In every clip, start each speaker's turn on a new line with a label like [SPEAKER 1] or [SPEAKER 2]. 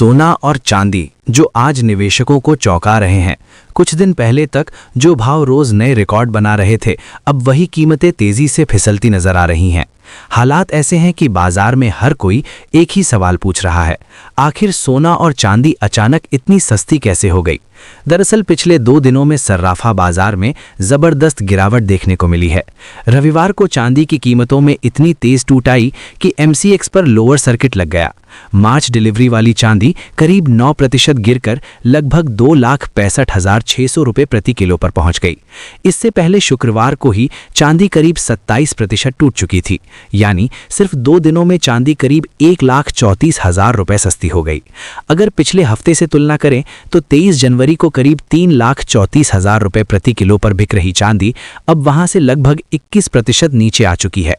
[SPEAKER 1] सोना और चांदी जो आज निवेशकों को चौंका रहे हैं। कुछ दिन पहले तक जो भाव रोज नए रिकॉर्ड बना रहे थे, अब वही कीमतें तेजी से फिसलती नजर आ रही हैं। हालात ऐसे हैं कि बाजार में हर कोई एक ही सवाल पूछ रहा है, आखिर सोना और चांदी अचानक इतनी सस्ती कैसे हो गई। दरअसल पिछले 2 दिनों में सर्राफा बाजार में जबरदस्त गिरावट देखने को मिली है। रविवार को चांदी की कीमतों में इतनी तेज टूट आई कि MCX पर लोअर सर्किट लग गया। मार्च डिलीवरी वाली चांदी करीब 9% गिरकर लगभग 2,65,600 रुपये प्रति किलो पर पहुंच गई। इससे पहले शुक्रवार को ही चांदी करीब 27% टूट चुकी थी, यानी सिर्फ 2 दिनों में चांदी करीब 1,34,000 रुपये सस्ती हो गई। अगर पिछले हफ्ते से तुलना करें तो 23 जनवरी को करीब 3,34,000 रुपये प्रति किलो पर बिक रही चांदी अब वहां से लगभग 21% नीचे आ चुकी है।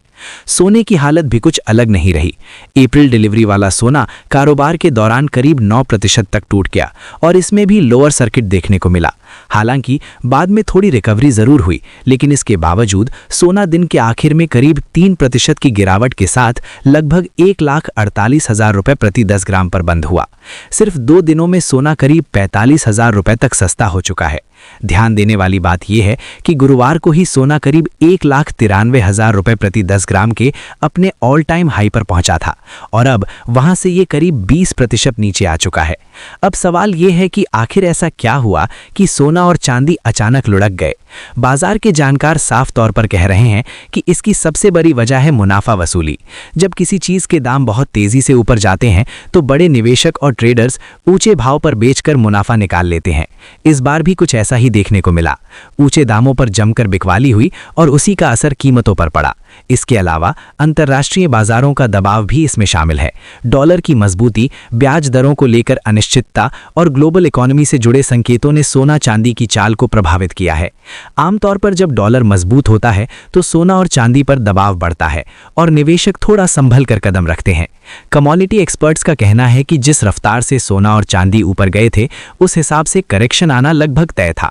[SPEAKER 1] सोने की हालत भी कुछ अलग नहीं रही। अप्रैल डिलीवरी वाला सोना कारोबार के दौरान करीब 9% तक टूट गया और इसमें भी लोअर सर्किट देखने को मिला। हालांकि बाद में थोड़ी रिकवरी जरूर हुई, लेकिन इसके बावजूद सोना दिन के आखिर में करीब 3% की गिरावट के साथ लगभग 1,48,000 रुपये प्रति 10 ग्राम पर बंद हुआ। सिर्फ 2 दिनों में सोना करीब 45,000 रुपये तक सस्ता हो चुका है। ध्यान देने वाली बात यह है कि गुरुवार को ही सोना करीब 1,93,000 रुपये प्रति 10 ग्राम के अपने ऑल टाइम हाई पर पहुंचा था और अब वहां से ये करीब 20% नीचे आ चुका है। अब सवाल ये है कि आखिर ऐसा क्या हुआ कि सोना और चांदी अचानक लुढ़क गए। बाजार के जानकार साफ तौर पर कह रहे हैं कि इसकी सबसे बड़ी वजह है मुनाफा वसूली। जब किसी चीज के दाम बहुत तेजी से ऊपर जाते हैं तो बड़े निवेशक और ट्रेडर्स ऊंचे भाव पर बेचकर मुनाफा निकाल लेते हैं। इस बार भी कुछ ऐसा ही देखने को मिला। ऊंचे दामों पर जमकर बिकवाली हुई और उसी का असर कीमतों पर पड़ा। इसके अलावा अंतर्राष्ट्रीय बाजारों का दबाव भी इसमें शामिल है। डॉलर की मजबूती, ब्याज दरों को लेकर अनिश्चितता और ग्लोबल इकोनॉमी से जुड़े संकेतों ने सोना चांदी की चाल को प्रभावित किया है। आमतौर पर जब डॉलर मजबूत होता है तो सोना और चांदी पर दबाव बढ़ता है और निवेशक थोड़ा संभल कर कदम रखते हैं। कमोडिटी एक्सपर्ट्स का कहना है कि जिस रफ्तार से सोना और चांदी ऊपर गए थे, उस हिसाब से करेक्शन आना लगभग तय था।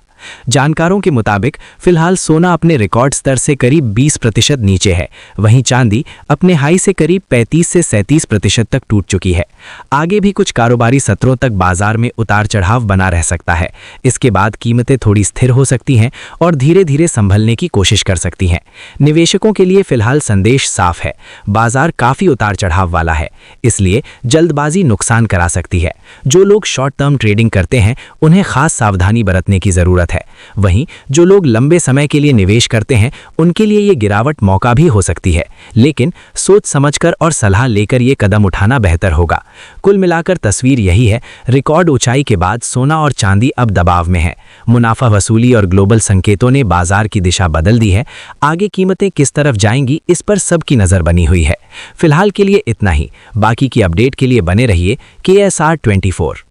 [SPEAKER 1] जानकारों के मुताबिक फिलहाल सोना अपने रिकॉर्ड स्तर से करीब 20% नीचे है, वहीं चांदी अपने हाई से करीब 35 से 37% तक टूट चुकी है। आगे भी कुछ कारोबारी सत्रों तक बाजार में उतार चढ़ाव बना रह सकता है। इसके बाद कीमतें थोड़ी स्थिर हो सकती हैं और धीरे धीरे संभलने की कोशिश कर सकती हैं। निवेशकों के लिए फिलहाल संदेश साफ है, बाजार काफी उतार चढ़ाव वाला है, इसलिए जल्दबाजी नुकसान करा सकती है। जो लोग शॉर्ट टर्म ट्रेडिंग करते हैं उन्हें खास सावधानी बरतने की जरूरत है। वहीं जो लोग लंबे समय के लिए निवेश करते हैं उनके लिए ये गिरावट मौका भी हो सकती है, लेकिन सोच समझकर और सलाह लेकर ये कदम उठाना बेहतर होगा। कुल मिलाकर तस्वीर यही है, रिकॉर्ड ऊंचाई के बाद सोना और चांदी अब दबाव में है। मुनाफा वसूली और ग्लोबल संकेतों ने बाजार की दिशा बदल दी है। आगे कीमतें किस तरफ जाएंगी इस पर सबकी नजर बनी हुई है। फिलहाल के लिए इतना ही। बाकी की अपडेट के लिए बने रहिए KSR 24।